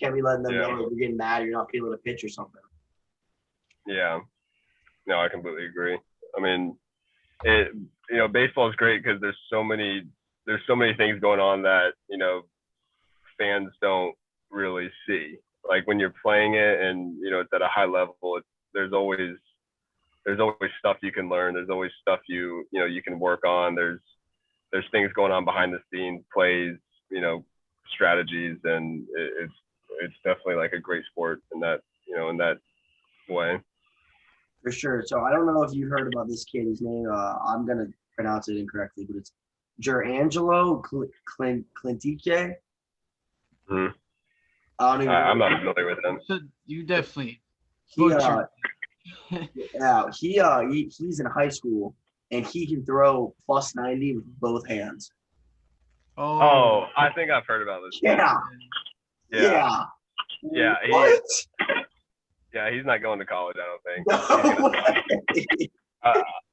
can't be letting them know that you're getting mad, you're not feeling a pitch or something. Yeah. No, I completely agree. I mean, baseball is great because there's so many things going on that, fans don't really see. Like, when you're playing it and, it's at a high level, there's always stuff you can learn. There's always stuff you can work on. There's things going on behind the scenes, plays, strategies, and it's definitely like a great sport in that way. For sure. So I don't know if you heard about this kid. His name, I'm gonna pronounce it incorrectly, but it's Gerangelo Clintike. Mm-hmm. I'm not familiar with him. So you definitely. He's in high school, and he can throw plus 90 with both hands. Oh, I think I've heard about this. Yeah. What? Yeah, he's not going to college, I don't think.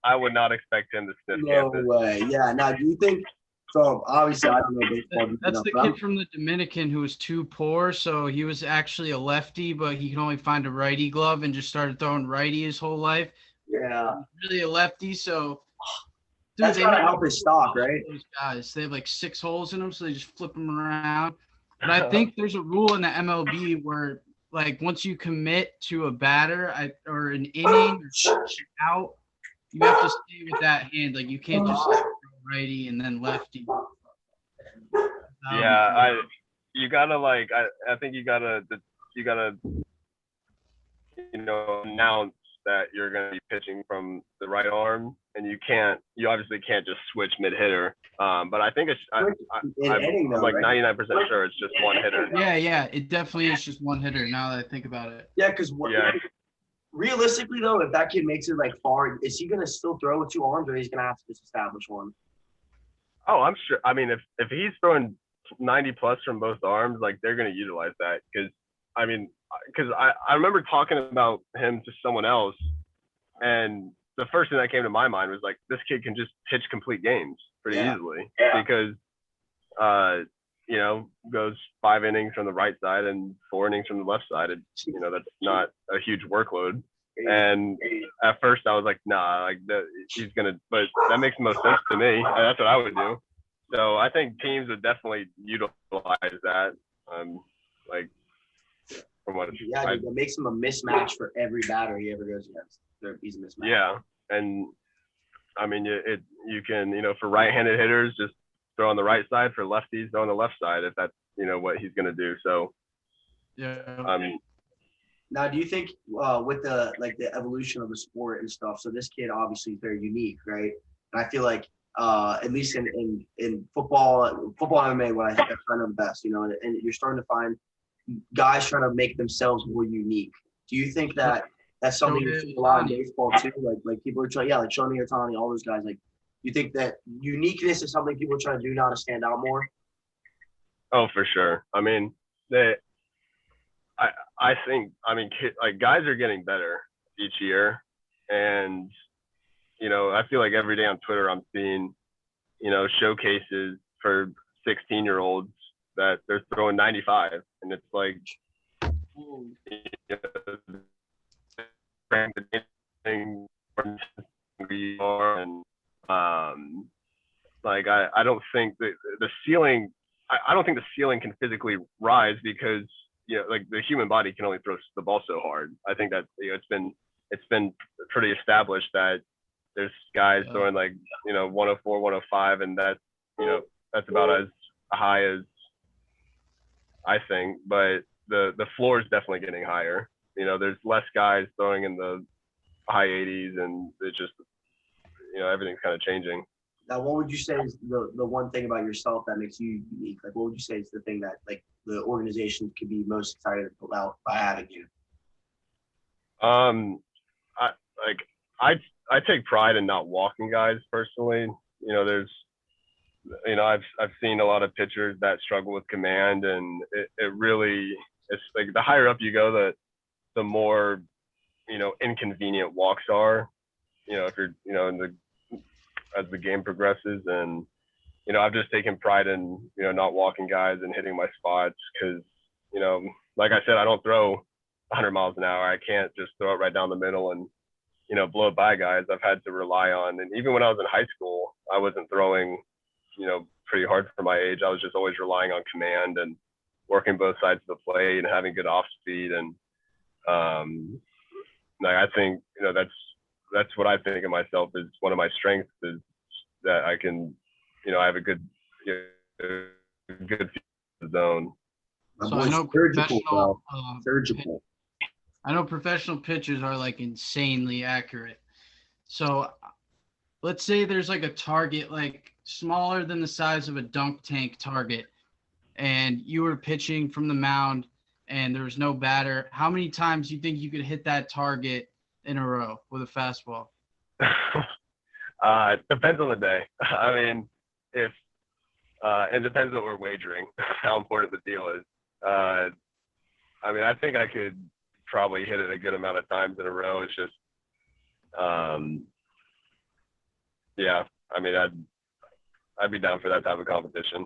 I would not expect him to sniff campus. No way. Yeah. Now, do you think? So obviously, I don't know baseball. That's the kid from the Dominican who was too poor, so he was actually a lefty, but he could only find a righty glove and just started throwing righty his whole life. Yeah. Really a lefty, so. Dude, that's gotta help his stock, right? Those guys, they have like 6 holes in them, so they just flip them around. But I think there's a rule in the MLB where, like, once you commit to a batter or an inning or out, you have to stay with that hand. Like, you can't just throw righty and then lefty. You gotta like I think you gotta announce that you're gonna be pitching from the right arm, and you obviously can't just switch mid hitter. But I think I'm like 99% sure it's just one hitter. Yeah, it definitely is just one hitter now that I think about it. Yeah, because realistically though, if that kid makes it like far, is he gonna still throw with 2 arms, or he's gonna have to just establish one? Oh, I'm sure. I mean, if he's throwing 90 plus from both arms, like, they're gonna utilize that, because I remember talking about him to someone else, and the first thing that came to my mind was like, this kid can just pitch complete games pretty easily, because goes 5 innings from the right side and 4 innings from the left side. That's not a huge workload. And at first I was like, nah, like, he's gonna, but that makes the most sense to me. That's what I would do. So I think teams would definitely utilize that. Like, from what it makes him a mismatch for every batter he ever goes against. He's a mismatch. Yeah, and I mean, you can, for right-handed hitters, just throw on the right side. For lefties, throw on the left side, if that's what he's gonna do. So now, do you think with the evolution of the sport and stuff? So this kid obviously is very unique, right? And I feel like at least in football and MMA, what I think I know the best, and you're starting to find guys trying to make themselves more unique. Do you think that that's something you see a lot in baseball too? Like people are trying, like Shohei Ohtani, all those guys. Like, you think that uniqueness is something people are trying to do now to stand out more? Oh, for sure. I mean, I think, I mean, like guys are getting better each year, and I feel like every day on Twitter I'm seeing, showcases for 16-year-olds that they're throwing 95, and it's like, we are, and like I don't think that the ceiling. I don't think the ceiling can physically rise because like the human body can only throw the ball so hard. I think that it's been pretty established that there's guys throwing like 104, 105, and that's about as high as I think. But the floor is definitely getting higher. There's less guys throwing in the high 80s, and it's just everything's kind of changing. Now, what would you say is the one thing about yourself that makes you unique? Like, what would you say is the thing that like the organization could be most excited about by having you? I take pride in not walking guys personally. I've seen a lot of pitchers that struggle with command, and it's like the higher up you go, the more inconvenient walks are. If you're as the game progresses, and I've just taken pride in not walking guys and hitting my spots because like I said, I don't throw 100 miles an hour. I can't just throw it right down the middle and blow it by guys. I've had to rely on, and even when I was in high school, I wasn't throwing pretty hard for my age. I was just always relying on command and working both sides of the plate and having good off speed. And like I think that's what I think of myself as one of my strengths, is that I can I have a good zone. So I know surgical. I know professional pitchers are like insanely accurate. So let's say there's like a target like smaller than the size of a dunk tank target, and you were pitching from the mound and there was no batter. How many times do you think you could hit that target in a row with a fastball? It depends on the day. I mean, it depends what we're wagering, how important the deal is. I mean, I think I could probably hit it a good amount of times in a row. It's just, yeah. I mean, I'd be down for that type of competition.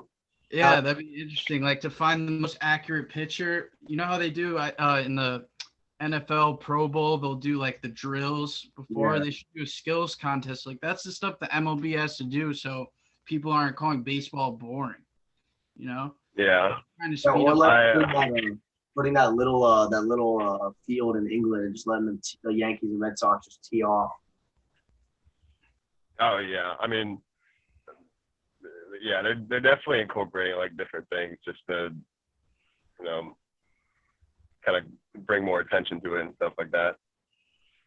Yeah, that'd be interesting. Like to find the most accurate pitcher. You know how they do in the NFL Pro Bowl, they'll do like the drills before they should do a skills contest. Like that's the stuff the MLB has to do, so people aren't calling baseball boring. Yeah. Trying to speed up. Putting that little field in England and just letting the Yankees and Red Sox just tee off. Oh yeah, I mean, yeah, they're definitely incorporating like different things just to, kind of bring more attention to it and stuff like that.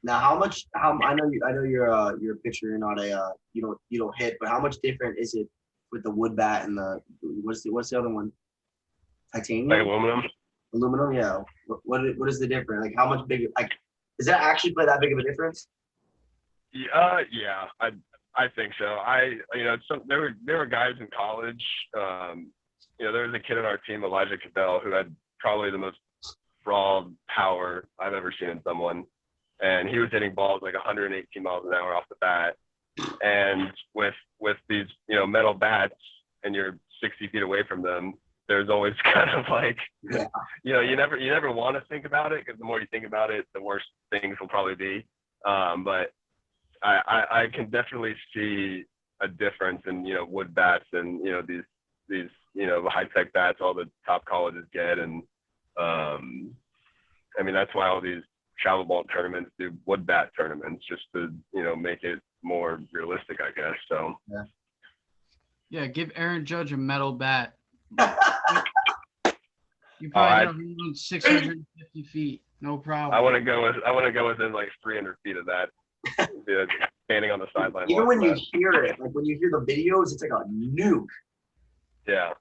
Now, I know you're a pitcher. You're not you don't hit, but how much different is it with the wood bat and what's the other one? Titanium. Like aluminum. Aluminum, yeah. What is the difference? Like how much bigger? Like, does that actually play that big of a difference? Yeah, I think so. There were guys in college. There was a kid on our team, Elijah Cadell, who had probably the most raw power I've ever seen in someone, and he was hitting balls like 118 miles an hour off the bat. And with these metal bats, and you're 60 feet away from them, there's always kind of like you never want to think about it, because the more you think about it, the worse things will probably be. But I can definitely see a difference in wood bats and these high tech bats all the top colleges get, and I mean that's why all these travel ball tournaments do wood bat tournaments, just to make it more realistic, I guess. So yeah, give Aaron Judge a metal bat. You probably hit 650 feet, no problem. I want to go within like 300 feet of that. Standing on the sideline. Even when you hear it, like when you hear the videos, it's like a nuke. Yeah.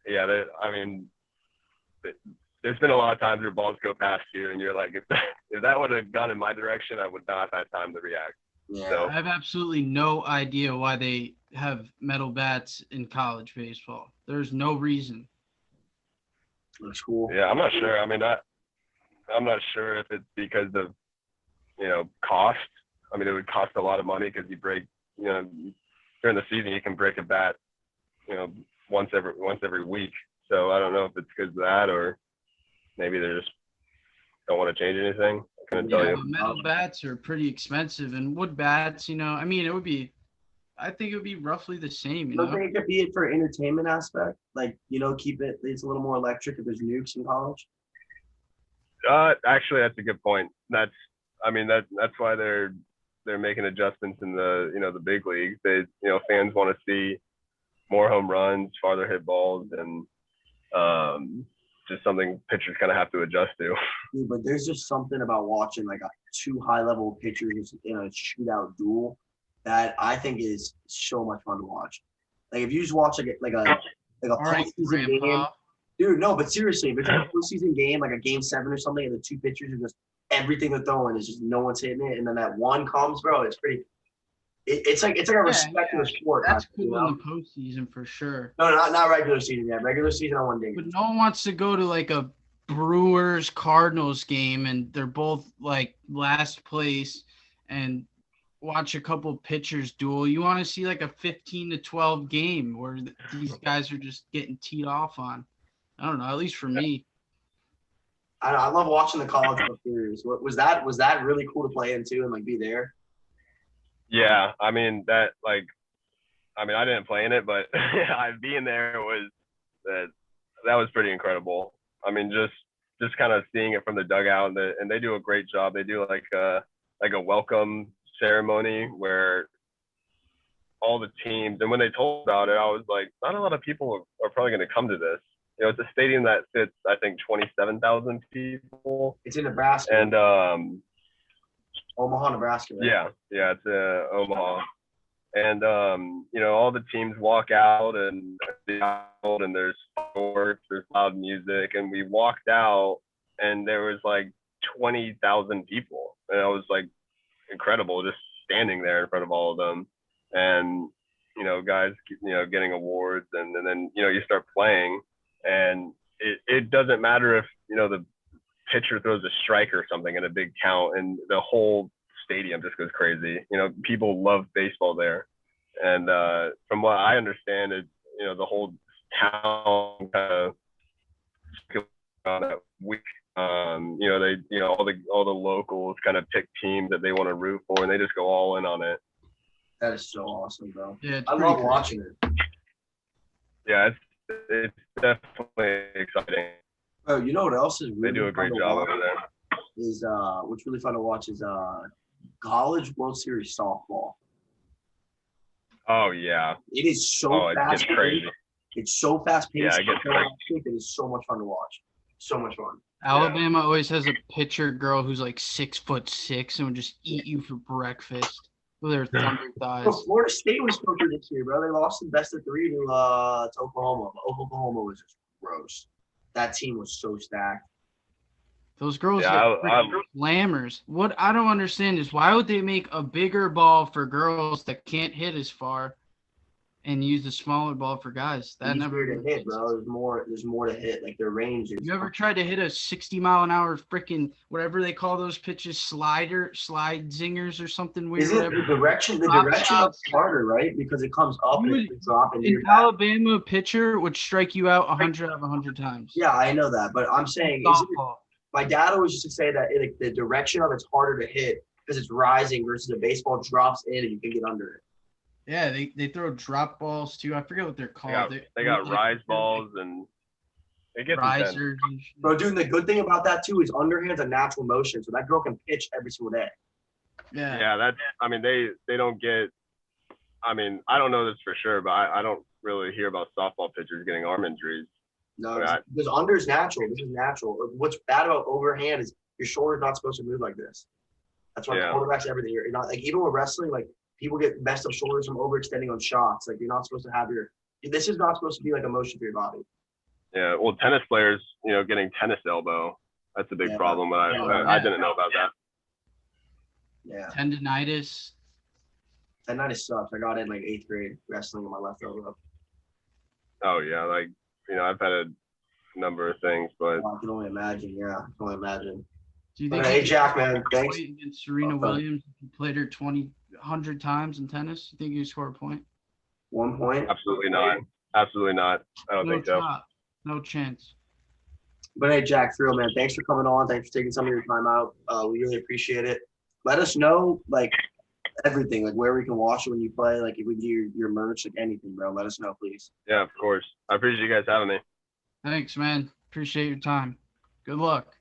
I mean, there's been a lot of times where balls go past you, and you're like, if that would have gone in my direction, I would not have had time to react. Yeah. So, I have absolutely no idea why they have metal bats in college baseball. There's no reason. Looks cool. Yeah, I'm not sure. I mean, I'm not sure if it's because of, cost. I mean, it would cost a lot of money because during the season you can break a bat, once every week. So I don't know if it's because of that or maybe they just don't want to change anything. I couldn't tell you. Metal bats are pretty expensive, and wood bats, I mean, I think it would be roughly the same, You don't think it could be it for entertainment aspect? Like, keep it's a little more electric if there's nukes in college? Actually, that's a good point. That's why they're making adjustments in the big leagues. Fans want to see more home runs, farther hit balls, and just something pitchers kind of have to adjust to. Dude, but there's just something about watching like two high-level pitchers in a shootout duel that I think is so much fun to watch. Like if you just watch like a postseason game, dude. No, but seriously, if it's like a postseason game, like a game 7 or something, and the two pitchers are just everything they're throwing is just no one's hitting it, and then that one comes, bro. It's pretty. It's like a respect to the sport. That's cool in the postseason for sure. No, not regular season. Yeah, regular season on one day. But no one wants to go to like a Brewers Cardinals game and they're both like last place and watch a couple pitchers duel. You want to see like a 15-12 game where these guys are just getting teed off on. I don't know. At least for me. I love watching the college World Series. Was that really cool to play in too and like be there? Yeah, I mean I didn't play in it, but being there that was pretty incredible. I mean, just kind of seeing it from the dugout, and they do a great job. They do like a welcome ceremony where all the teams, and when they told about it, I was like, not a lot of people are probably going to come to this. It's a stadium that fits, I think, 27,000 people. It's in Nebraska. And Omaha, Nebraska. Right? Yeah, it's Omaha. And all the teams walk out and there's fireworks, there's loud music, and we walked out and there was like 20,000 people, and it was like incredible just standing there in front of all of them, and guys getting awards, and then you start playing, and it doesn't matter if the pitcher throws a strike or something in a big count, and the whole stadium just goes crazy. People love baseball there, and from what I understand, the whole town kind of on that week. They all the locals kind of pick teams that they want to root for, and they just go all in on it. That is so awesome, bro. Yeah, I love watching it. Yeah, it's definitely exciting. Oh, you know what else is really they do a great job over there. Is what's really fun to watch is college World Series softball. Oh yeah. It is so fast. It gets crazy. It's so fast paced. Yeah, it gets crazy. It is so much fun to watch. So much fun. Alabama always has a pitcher girl who's like 6'6" and would just eat you for breakfast with her thunder thighs. Bro, Florida State was filtered this year, bro. They lost in best of 3 to Oklahoma. But Oklahoma was just gross. That team was so stacked. Those girls get slammers. What I don't understand is why would they make a bigger ball for girls that can't hit as far and use the smaller ball for guys? That never to hit, bro. There's more to hit. Like their range is. You ever tried to hit a 60-mile-an-hour freaking whatever they call those pitches, slide zingers or something weird? Is it the direction? The direction is harder, right? Because it comes up and it drop into your back. Alabama pitcher would strike you out 100 out of 100 times. Yeah, I know that, but I'm saying my dad always used to say that the direction of it's harder to hit because it's rising versus a baseball drops in and you can get under it. Yeah, they throw drop balls too. I forget what they're called. They got rise balls and it gets risers. Bro, dude, the good thing about that too is underhand's a natural motion, so that girl can pitch every single day. Yeah. Yeah, they don't get. I mean, I don't know this for sure, but I don't really hear about softball pitchers getting arm injuries. No, because under is natural. This is natural. What's bad about overhand is your shoulder's not supposed to move like this. That's why quarterbacks everything. You're not like even with wrestling, like people get messed up shoulders from overextending on shots. Like you're not supposed to have this is not supposed to be like a motion for your body. Yeah, well, tennis players, getting tennis elbow, that's a big problem. But I didn't know about that. Yeah. Tendinitis. Tendinitis sucks. I got it in like 8th grade wrestling on my left elbow. Oh yeah, like I've had a number of things, but I can only imagine. Yeah, I can only imagine. Do you think Hey, you Jack, man, thanks. point against Serena Oh, sorry. Williams? If you played her 100 times in tennis, you think you score a point? 1 point. Absolutely not. Absolutely not. I don't No think so. shot. No chance. But hey, Jack, for real, man, thanks for coming on. Thanks for taking some of your time out. We really appreciate it. Let us know, like, everything, like where we can watch it when you play, like if we can get your merch, like anything, bro. Let us know, please. Yeah, of course. I appreciate you guys having me. Thanks, man. Appreciate your time. Good luck.